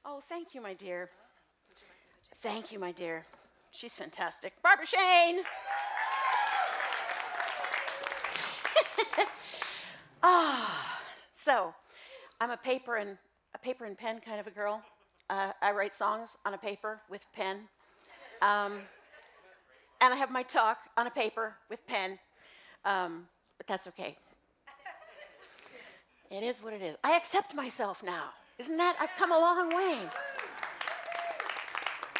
Oh, thank you, my dear. Thank you, my dear. She's fantastic. Barbara Shane! So, I'm a paper and pen kind of a girl. I write songs on a paper with pen. And I have my talk on a paper with pen. But that's okay. It is what it is. I accept myself now. Isn't that? I've come a long way.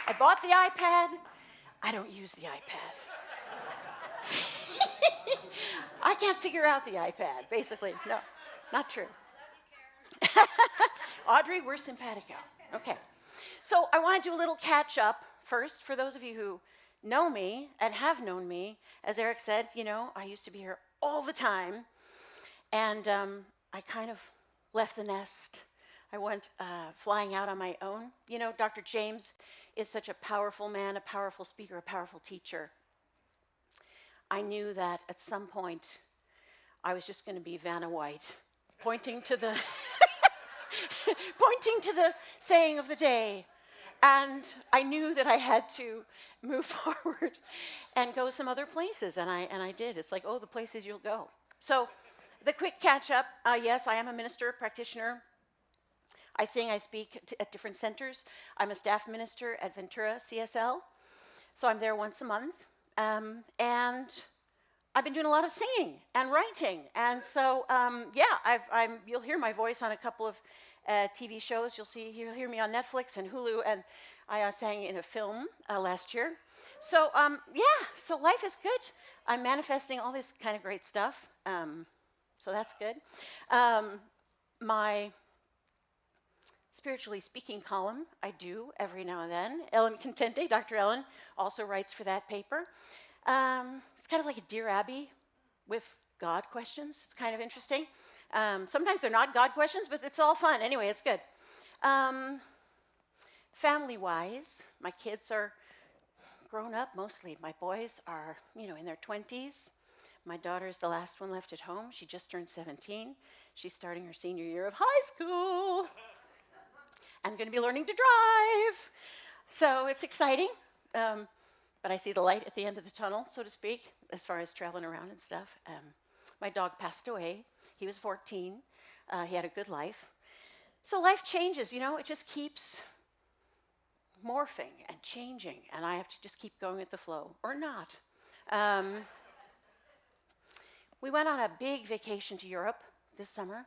I bought the iPad. I don't use the iPad. I can't figure out the iPad, basically. No, not true. Audrey, we're simpatico. Okay. So I want to do a little catch up first for those of you who know me and have known me. As Eric said, I used to be here all the time. And I kind of left the nest. I went flying out on my own. Dr. James is such a powerful man, a powerful speaker, a powerful teacher. I knew that at some point I was just going to be Vanna White, pointing to the saying of the day. And I knew that I had to move forward and go some other places, and I did. It's like, oh, the places you'll go. So the quick catch up, yes, I am a minister, practitioner. I sing, I speak at different centers. I'm a staff minister at Ventura CSL, so I'm there once a month. And I've been doing a lot of singing and writing. And so, you'll hear my voice on a couple of TV shows. You'll hear me on Netflix and Hulu, and I sang in a film last year. So, so life is good. I'm manifesting all this kind of great stuff. So that's good. My spiritually speaking column, I do every now and then. Ellen Contente, Dr. Ellen, also writes for that paper. It's kind of like a Dear Abby with God questions. It's kind of interesting. Sometimes they're not God questions, but it's all fun. Anyway, it's good. Family-wise, my kids are grown up mostly. My boys are, in their 20s. My daughter's the last one left at home. She just turned 17. She's starting her senior year of high school. I'm going to be learning to drive. So it's exciting. But I see the light at the end of the tunnel, so to speak, as far as traveling around and stuff. My dog passed away. He was 14. He had a good life. So life changes, it just keeps morphing and changing, and I have to just keep going with the flow, or not. We went on a big vacation to Europe this summer.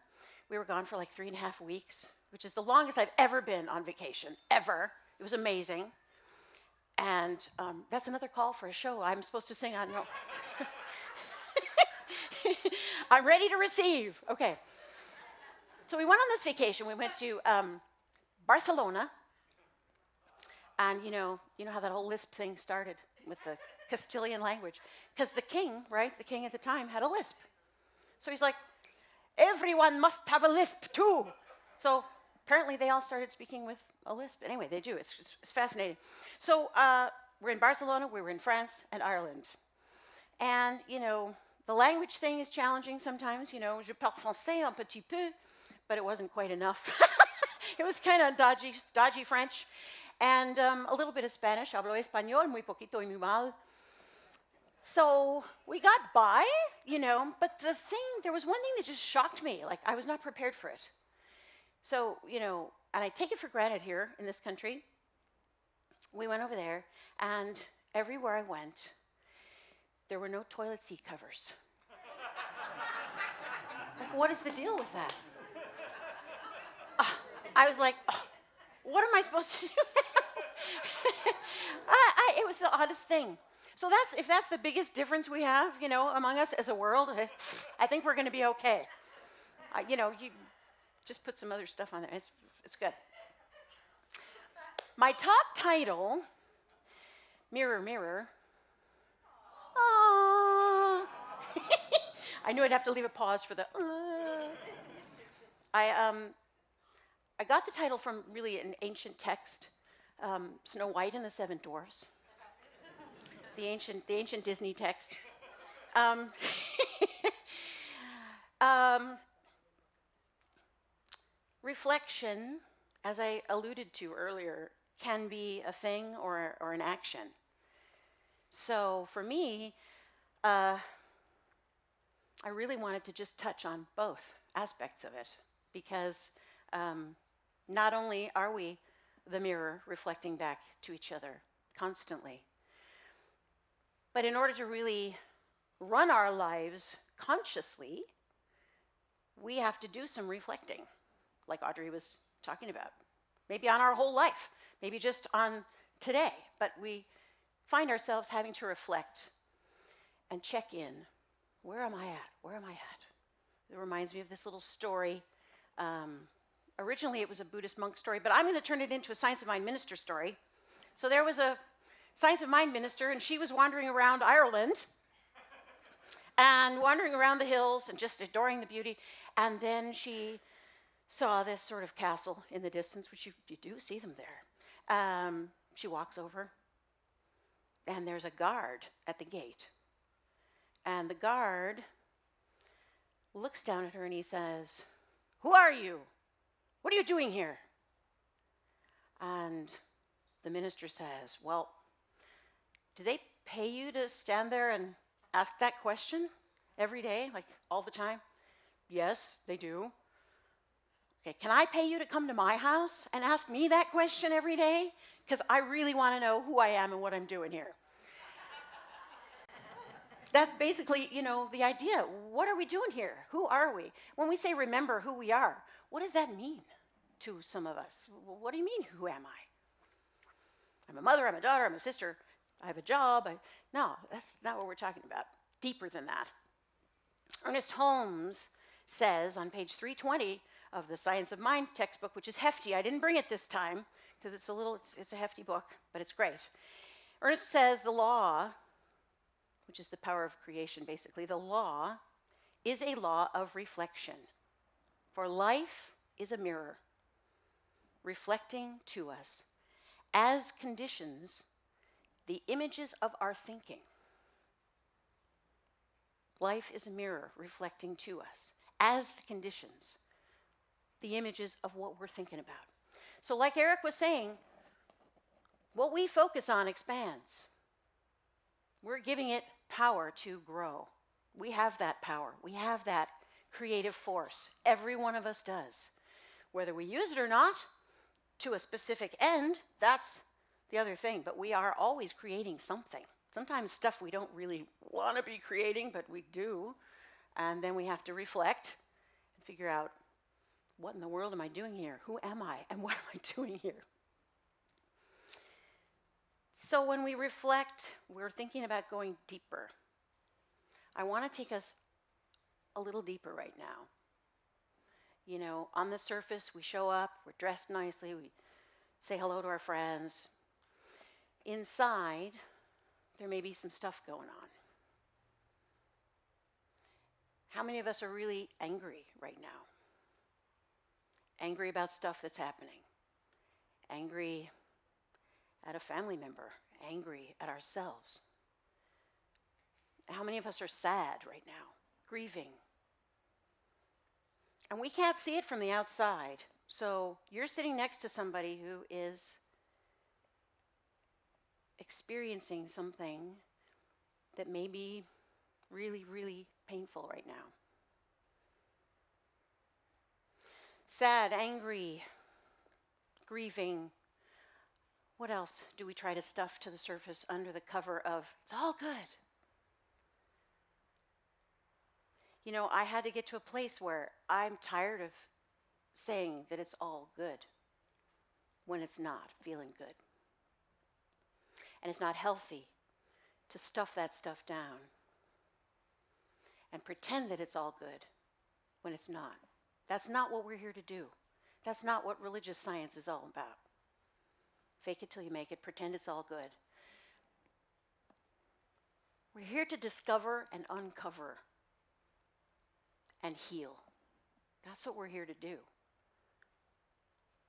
We were gone for like 3.5 weeks, which is the longest I've ever been on vacation, ever. It was amazing. And that's another call for a show I'm supposed to sing on. No. I'm ready to receive. Okay. So we went on this vacation. We went to Barcelona. And you know how that whole lisp thing started with the Castilian language. Because the king at the time had a lisp. So he's like, everyone must have a lisp too. So apparently they all started speaking with a lisp. Anyway, they do. It's fascinating. So we're in Barcelona, we were in France and Ireland. And, the language thing is challenging sometimes. Je parle français un petit peu, but it wasn't quite enough. It was kind of dodgy French. And a little bit of Spanish. Hablo español, muy poquito y muy mal. So we got by, but there was one thing that just shocked me. Like, I was not prepared for it. So, and I take it for granted here in this country. We went over there, and everywhere I went, there were no toilet seat covers. Like, what is the deal with that? I was like, what am I supposed to do now? It was the oddest thing. So if that's the biggest difference we have, among us as a world, I think we're going to be okay. You just put some other stuff on there. It's good. My talk title, Mirror, Mirror. Aww. I knew I'd have to leave a pause for the. I got the title from really an ancient text, Snow White and the Seven Dwarfs. The ancient Disney text. Reflection as I alluded to earlier, can be a thing or an action. So for me, I really wanted to just touch on both aspects of it because not only are we the mirror reflecting back to each other constantly, but in order to really run our lives consciously, we have to do some reflecting, like Audrey was talking about. Maybe on our whole life, maybe just on today, but we find ourselves having to reflect and check in. Where am I at? Where am I at? It reminds me of this little story. Originally, it was a Buddhist monk story, but I'm going to turn it into a Science of Mind minister story. So there was a Science of Mind minister, and she was wandering around Ireland and wandering around the hills and just adoring the beauty. And then she saw this sort of castle in the distance, which you do see them there. She walks over, and there's a guard at the gate. And the guard looks down at her and he says, "Who are you? What are you doing here?" And the minister says, "Well, do they pay you to stand there and ask that question every day, like all the time?" "Yes, they do." "Okay, can I pay you to come to my house and ask me that question every day? Because I really want to know who I am and what I'm doing here." That's basically, the idea. What are we doing here? Who are we? When we say remember who we are, what does that mean to some of us? What do you mean, who am I? I'm a mother, I'm a daughter, I'm a sister, I have a job. No, that's not what we're talking about. Deeper than that. Ernest Holmes says on page 320 of the Science of Mind textbook, which is hefty. I didn't bring it this time because it's a hefty book, but it's great. Ernest says the law, which is the power of creation, basically, the law is a law of reflection. For life is a mirror, reflecting to us, as conditions, the images of our thinking. Life is a mirror reflecting to us, as the conditions, the images of what we're thinking about. So like Eric was saying, what we focus on expands. We're giving it power to grow. We have that power. We have that creative force. Every one of us does. Whether we use it or not, to a specific end, that's the other thing. But we are always creating something. Sometimes stuff we don't really want to be creating, but we do. And then we have to reflect and figure out, what in the world am I doing here? Who am I? And what am I doing here? So when we reflect, we're thinking about going deeper. I want to take us a little deeper right now. On the surface, we show up, we're dressed nicely, we say hello to our friends. Inside, there may be some stuff going on. How many of us are really angry right now? Angry about stuff that's happening. Angry at a family member. Angry at ourselves. How many of us are sad right now? Grieving. And we can't see it from the outside. So you're sitting next to somebody who is experiencing something that may be really, really painful right now. Sad, angry, grieving. What else do we try to stuff to the surface under the cover of, it's all good? I had to get to a place where I'm tired of saying that it's all good when it's not feeling good. And it's not healthy to stuff that stuff down and pretend that it's all good when it's not. That's not what we're here to do. That's not what religious science is all about. Fake it till you make it, pretend it's all good. We're here to discover and uncover and heal. That's what we're here to do.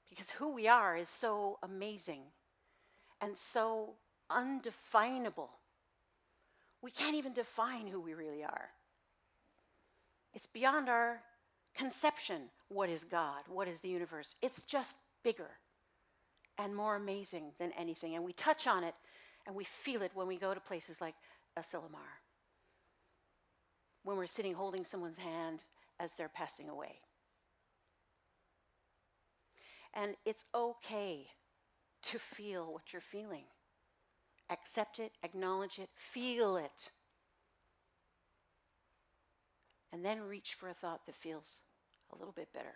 Because who we are is so amazing and so undefinable. We can't even define who we really are. It's beyond our conception. What is God? What is the universe? It's just bigger and more amazing than anything. And we touch on it and we feel it when we go to places like Asilomar, when we're sitting holding someone's hand as they're passing away. And it's okay to feel what you're feeling. Accept it, acknowledge it, feel it. And then reach for a thought that feels a little bit better.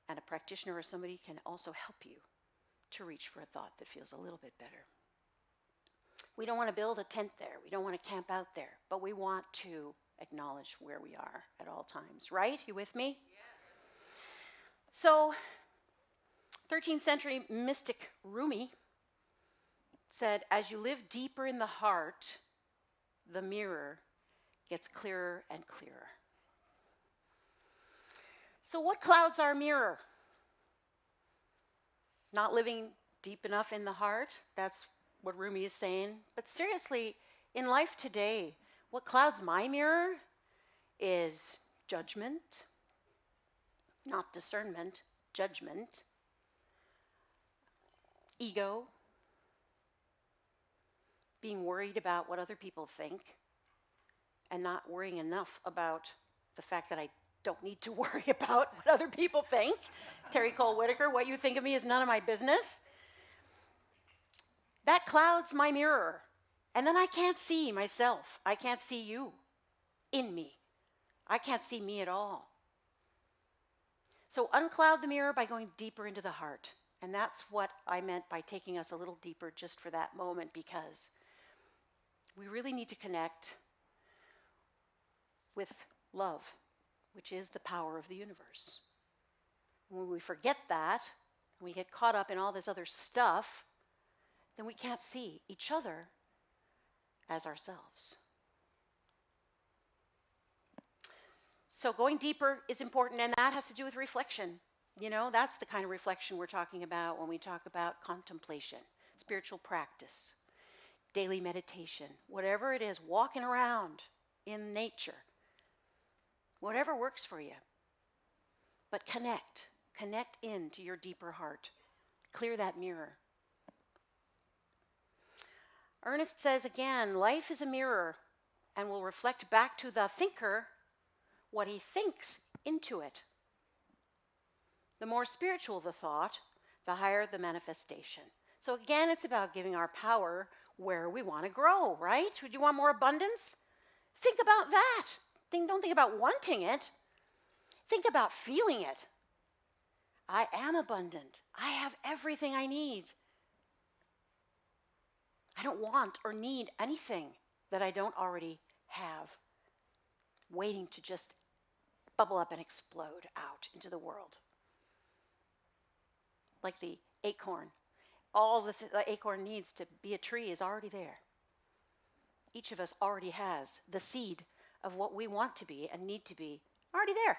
And a practitioner or somebody can also help you to reach for a thought that feels a little bit better. We don't want to build a tent there. We don't want to camp out there. But we want to acknowledge where we are at all times. Right? You with me? Yes. So, 13th century mystic Rumi said, as you live deeper in the heart, the mirror gets clearer and clearer. So what clouds our mirror? Not living deep enough in the heart, that's what Rumi is saying. But seriously, in life today, what clouds my mirror is judgment, not discernment, judgment, ego, being worried about what other people think, and not worrying enough about the fact that I don't need to worry about what other people think. Terry Cole Whitaker, what you think of me is none of my business. That clouds my mirror. And then I can't see myself. I can't see you in me. I can't see me at all. So uncloud the mirror by going deeper into the heart. And that's what I meant by taking us a little deeper just for that moment, because we really need to connect with love, which is the power of the universe. When we forget that, and we get caught up in all this other stuff, then we can't see each other as ourselves. So going deeper is important, and that has to do with reflection. You know, that's the kind of reflection we're talking about when we talk about contemplation, spiritual practice, daily meditation, whatever it is, walking around in nature, whatever works for you. But connect into your deeper heart. Clear that mirror. Ernest says again, life is a mirror and will reflect back to the thinker what he thinks into it. The more spiritual the thought, the higher the manifestation. So again, it's about giving our power where we want to grow, right? Would you want more abundance? Think about that. Don't think about wanting it. Think about feeling it. I am abundant. I have everything I need. I don't want or need anything that I don't already have, waiting to just bubble up and explode out into the world. Like the acorn. All the acorn needs to be a tree is already there. Each of us already has the seed of what we want to be and need to be already there.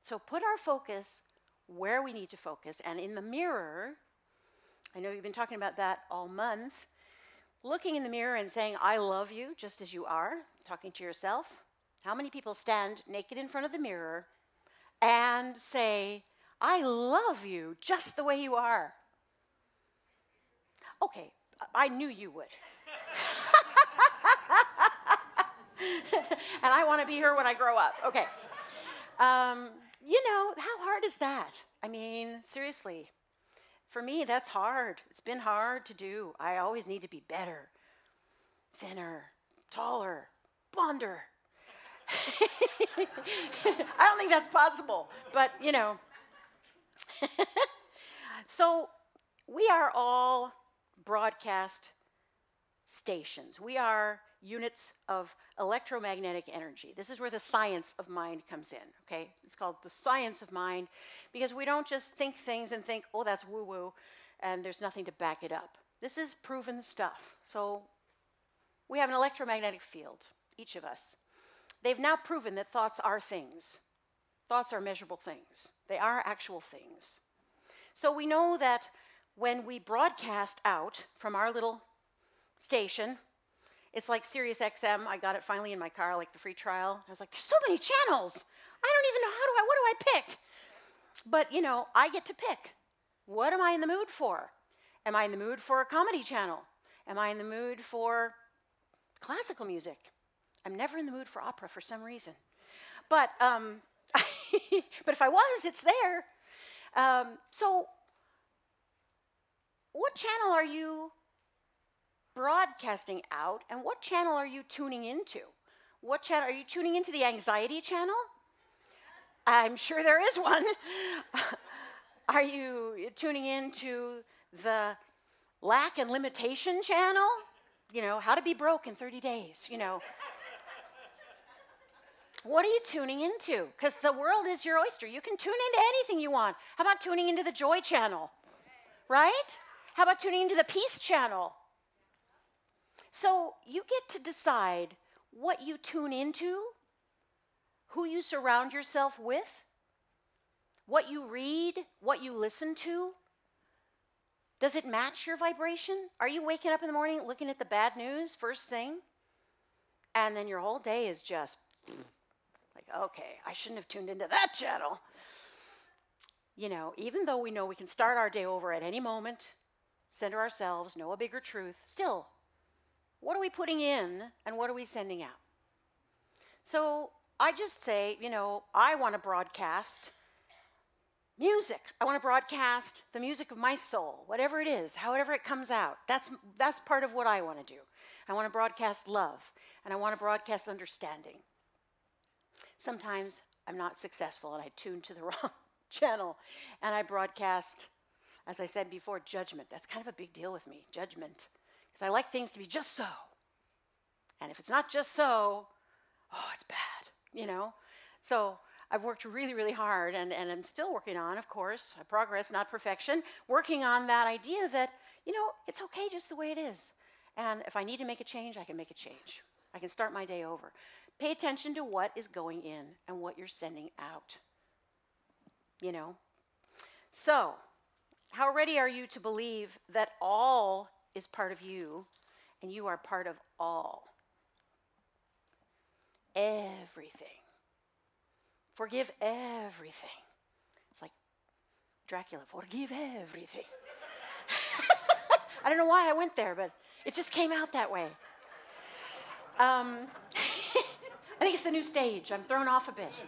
So put our focus where we need to focus. And in the mirror, I know you've been talking about that all month, looking in the mirror and saying, I love you just as you are, talking to yourself. How many people stand naked in front of the mirror and say, I love you just the way you are? Okay, I knew you would. And I want to be her when I grow up. Okay. You know, how hard is that? I mean, seriously. For me, that's hard. It's been hard to do. I always need to be better, thinner, taller, blonder. I don't think that's possible, but you know. So we are all broadcast stations. We are units of electromagnetic energy. This is where the science of mind comes in, okay? It's called the science of mind because we don't just think things and think, oh, that's woo-woo, and there's nothing to back it up. This is proven stuff. So we have an electromagnetic field, each of us. They've now proven that thoughts are things. Thoughts are measurable things. They are actual things. So we know that when we broadcast out from our little station, it's like Sirius XM. I got it finally in my car, like the free trial. I was like, there's so many channels. I don't even know what do I pick? But, I get to pick. What am I in the mood for? Am I in the mood for a comedy channel? Am I in the mood for classical music? I'm never in the mood for opera for some reason. But, but if I was, it's there. So, what channel are you broadcasting out, and what channel are you tuning into? What channel are you tuning into? The anxiety channel? I'm sure there is one. Are you tuning into the lack and limitation channel? How to be broke in 30 days, What are you tuning into? Because the world is your oyster. You can tune into anything you want. How about tuning into the joy channel? Right? How about tuning into the peace channel? So you get to decide what you tune into, who you surround yourself with, what you read, what you listen to. Does it match your vibration? Are you waking up in the morning looking at the bad news first thing? And then your whole day is just like, okay, I shouldn't have tuned into that channel. Even though we know we can start our day over at any moment, center ourselves, know a bigger truth, still, what are we putting in and what are we sending out? So I just say, I want to broadcast music. I want to broadcast the music of my soul, whatever it is, however it comes out. That's part of what I want to do. I want to broadcast love, and I want to broadcast understanding. Sometimes I'm not successful, and I tune to the wrong channel, and I broadcast, as I said before, judgment. That's kind of a big deal with me, judgment, because I like things to be just so. And if it's not just so, it's bad, So I've worked really, really hard, and I'm still working on, of course, progress, not perfection, working on that idea that, it's okay just the way it is. And if I need to make a change, I can make a change. I can start my day over. Pay attention to what is going in and what you're sending out. So, how ready are you to believe that all is part of you and you are part of all? Everything. Forgive everything. It's like Dracula, forgive everything. I don't know why I went there, but it just came out that way. I think it's the new stage. I'm thrown off a bit.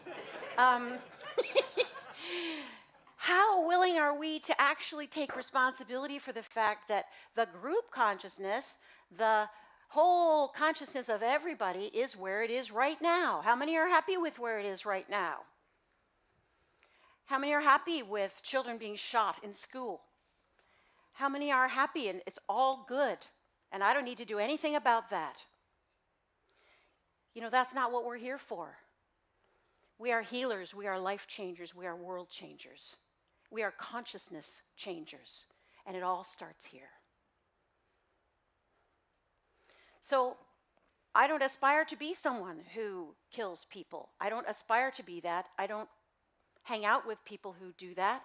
How willing are we to actually take responsibility for the fact that the group consciousness, the whole consciousness of everybody is where it is right now? How many are happy with where it is right now? How many are happy with children being shot in school? How many are happy and it's all good and I don't need to do anything about that? That's not what we're here for. We are healers, we are life changers, we are world changers. We are consciousness changers, and it all starts here. So, I don't aspire to be someone who kills people. I don't aspire to be that. I don't hang out with people who do that.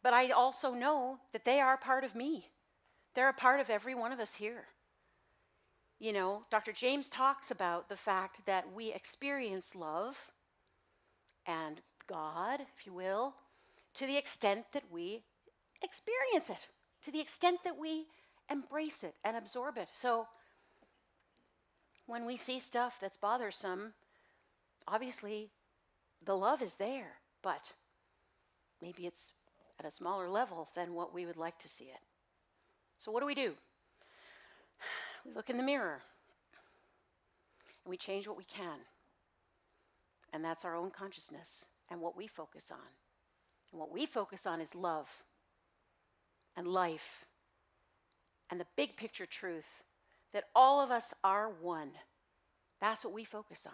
But I also know that they are part of me. They're a part of every one of us here. Dr. James talks about the fact that we experience love and God, if you will, to the extent that we experience it, to the extent that we embrace it and absorb it. So when we see stuff that's bothersome, obviously the love is there, but maybe it's at a smaller level than what we would like to see it. So what do? We look in the mirror and we change what we can. And that's our own consciousness and what we focus on. And what we focus on is love and life and the big picture truth that all of us are one. That's what we focus on.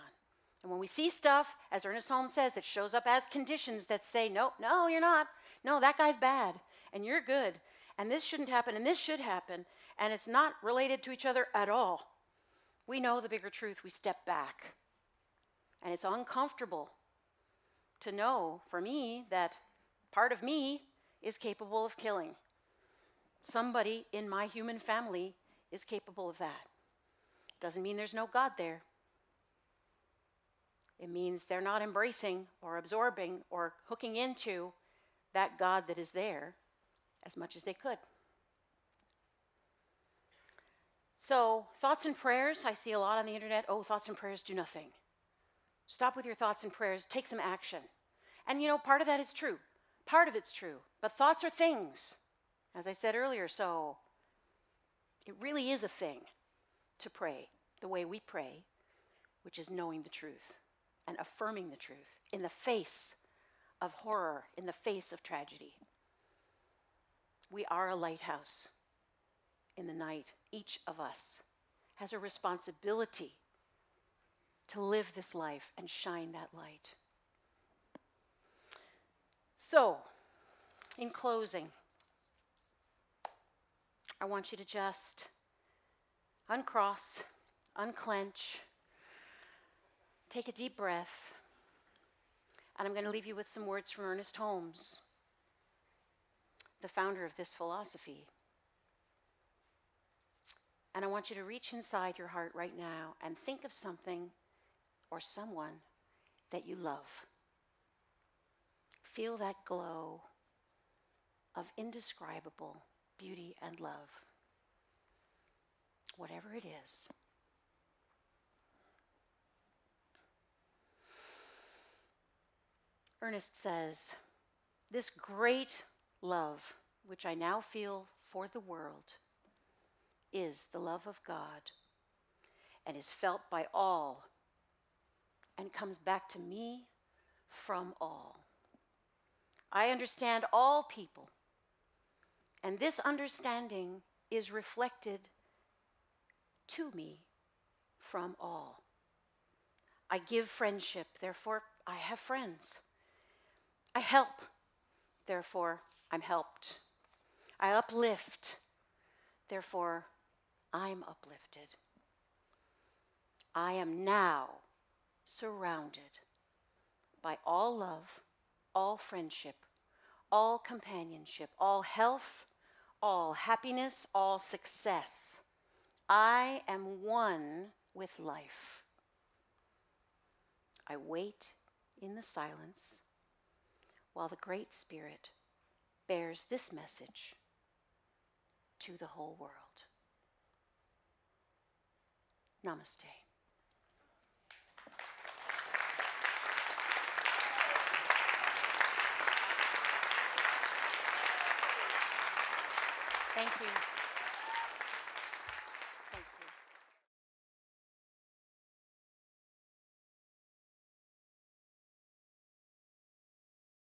And when we see stuff, as Ernest Holmes says, that shows up as conditions that say, no, you're not. No, that guy's bad and you're good. And this shouldn't happen and this should happen. And it's not related to each other at all. We know the bigger truth. We step back. And it's uncomfortable to know, for me, that part of me is capable of killing. Somebody in my human family is capable of that. Doesn't mean there's no God there. It means they're not embracing or absorbing or hooking into that God that is there as much as they could. So, thoughts and prayers, I see a lot on the internet. Oh, thoughts and prayers do nothing. Stop with your thoughts and prayers. Take some action. And part of that is true. Part of it's true. But thoughts are things, as I said earlier. So, it really is a thing to pray the way we pray, which is knowing the truth and affirming the truth in the face of horror, in the face of tragedy. We are a lighthouse in the night. Each of us has a responsibility to live this life and shine that light. So, in closing, I want you to just uncross, unclench, take a deep breath, and I'm going to leave you with some words from Ernest Holmes, the founder of this philosophy. And I want you to reach inside your heart right now and think of something or someone that you love. Feel that glow of indescribable beauty and love, whatever it is. Ernest says, "This great love, which I now feel for the world, is the love of God and is felt by all and comes back to me from all. I understand all people, and this understanding is reflected to me from all. I give friendship, therefore I have friends. I help, therefore I'm helped. I uplift, therefore I'm uplifted. I am now surrounded by all love, all friendship, all companionship, all health, all happiness, all success. I am one with life. I wait in the silence while the Great Spirit bears this message to the whole world." Namaste.